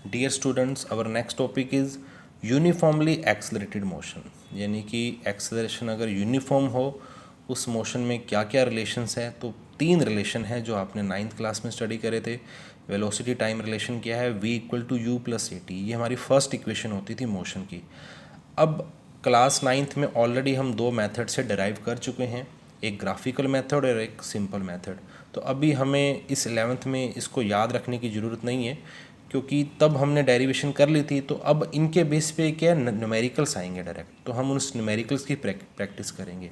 Dear students, our next topic is uniformly accelerated motion. यानी कि acceleration अगर uniform हो उस मोशन में क्या क्या रिलेशंस है। तो 3 रिलेशन है जो आपने 9th क्लास में स्टडी करे थे। वेलोसिटी टाइम रिलेशन क्या है, v equal to u plus a t, ये हमारी फर्स्ट इक्वेशन होती थी मोशन की। अब क्लास 9th में ऑलरेडी हम 2 मेथड से डिराइव कर चुके हैं, एक ग्राफिकल मेथड और एक सिंपल मेथड। तो अभी हमें इस 11th में इसको याद रखने की ज़रूरत नहीं है, क्योंकि तब हमने डेरिवेशन कर ली थी। तो अब इनके बेस पे क्या न्यूमेरिकल्स आएंगे डायरेक्ट, तो हम उस न्यूमेरिकल्स की प्रैक्टिस करेंगे।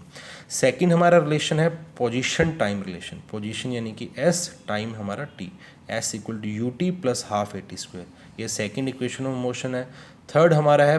सेकंड हमारा रिलेशन है पोजीशन टाइम रिलेशन। पोजीशन यानी कि एस, टाइम हमारा T, S equal to U T plus half A T square, ये सेकेंड इक्वेशन ऑफ मोशन है। थर्ड हमारा है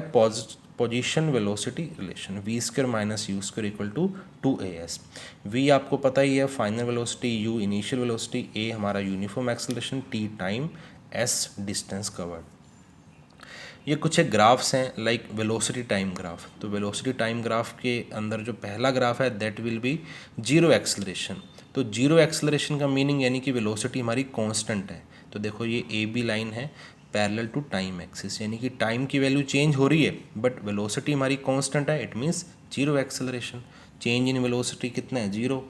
position velocity relation, V square minus U square equal to 2as। V आपको पता ही है final velocity, U initial velocity, A हमारा uniform acceleration, T time, S distance covered. ये कुछ एक ग्राफ्स हैं लाइक वेलोसिटी टाइम ग्राफ। तो वेलोसिटी टाइम ग्राफ के अंदर जो पहला ग्राफ है that will be zero acceleration. तो जीरो एक्सेलरेशन का मीनिंग यानी कि वेलोसिटी हमारी कांस्टेंट है। तो देखो ये ए बी लाइन है पैरेलल टू टाइम एक्सिस, यानी कि टाइम की वैल्यू चेंज हो रही है बट वेलोसिटी हमारी कांस्टेंट है, it means zero acceleration. Change in velocity कितना है, जीरो।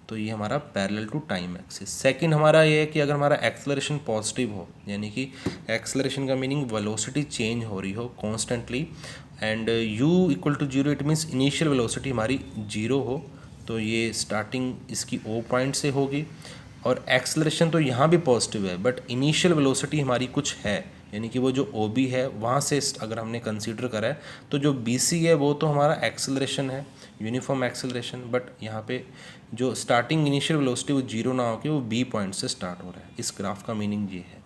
तो ये हमारा parallel to time axis. Second हमारा ये है कि अगर हमारा एक्सेलरेशन पॉजिटिव हो, यानी कि एक्सेलरेशन का मीनिंग वेलोसिटी चेंज हो रही हो constantly and u equal to zero, it means initial velocity हमारी जीरो हो, तो ये स्टार्टिंग इसकी ओ पॉइंट से होगी। और एक्सेलरेशन तो यहाँ भी पॉजिटिव है बट इनिशियल वेलोसिटी हमारी कुछ है, यानी कि वो जो ओ बी है वहाँ से अगर हमने कंसीडर करा है तो जो बी सी है वो तो हमारा एक्सेलरेशन है, यूनिफॉर्म एक्सेलरेशन। बट यहाँ पे जो स्टार्टिंग इनिशियल वेलोसिटी वो जीरो ना होकर वो बी पॉइंट से स्टार्ट हो रहा है। इस ग्राफ का मीनिंग ये है।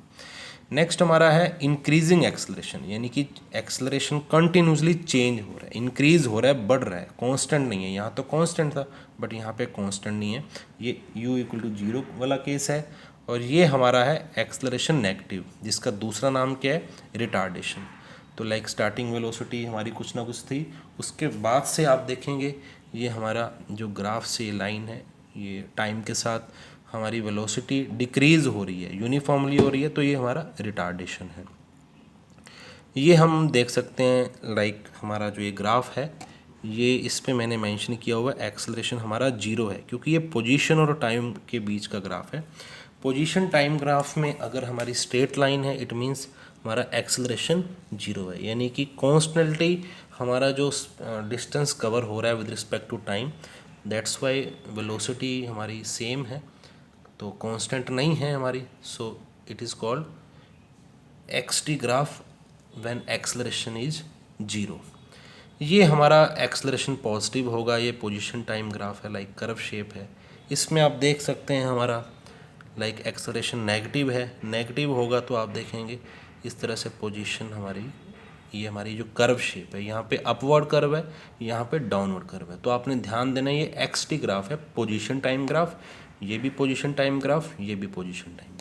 नेक्स्ट हमारा है इंक्रीजिंग एक्सेलरेशन, यानी कि एक्सेलरेशन कंटिन्यूसली चेंज हो रहा है, इंक्रीज हो रहा है, बढ़ रहा है, कांस्टेंट नहीं है। यहाँ तो कांस्टेंट था बट यहाँ पे कांस्टेंट नहीं है, ये u इक्वल टू जीरो वाला केस है। और ये हमारा है एक्सेलरेशन नेगेटिव, जिसका दूसरा नाम क्या है, रिटार्डेशन। तो लाइक स्टार्टिंग वेलोसिटी हमारी कुछ ना कुछ थी, उसके बाद से आप देखेंगे ये हमारा जो ग्राफ से लाइन है ये टाइम के साथ हमारी वेलोसिटी डिक्रीज हो रही है, यूनिफॉर्मली हो रही है, तो ये हमारा रिटार्डेशन है। ये हम देख सकते हैं लाइक हमारा जो ये ग्राफ है ये इस पे मैंने मेंशन किया हुआ है एक्सेलरेशन हमारा जीरो है, क्योंकि ये पोजीशन और टाइम के बीच का ग्राफ है। पोजीशन टाइम ग्राफ में अगर हमारी स्ट्रेट लाइन है इट मीन्स हमारा एक्सेलरेशन जीरो है, यानी कि कॉन्स्टेंटली हमारा जो डिस्टेंस कवर हो रहा है with respect to time, that's why velocity हमारी सेम है, तो कांस्टेंट नहीं है हमारी। So it is called x t graph when acceleration is zero. ये हमारा एक्सेलरेशन पॉजिटिव होगा। ये पोजीशन टाइम ग्राफ है, लाइक कर्व शेप है। इसमें आप देख सकते हैं हमारा लाइक एक्सेलरेशन नेगेटिव है, नेगेटिव होगा तो आप देखेंगे इस तरह से पोजीशन हमारी, ये हमारी जो कर्व शेप है यहाँ पे अपवर्ड कर्व है, यहाँ पे डाउनवर्ड कर्व है। तो आपने ध्यान देना ये एक्स टी ग्राफ है, पोजीशन टाइम ग्राफ, ये भी पोजीशन टाइम ग्राफ, ये भी पोजीशन टाइम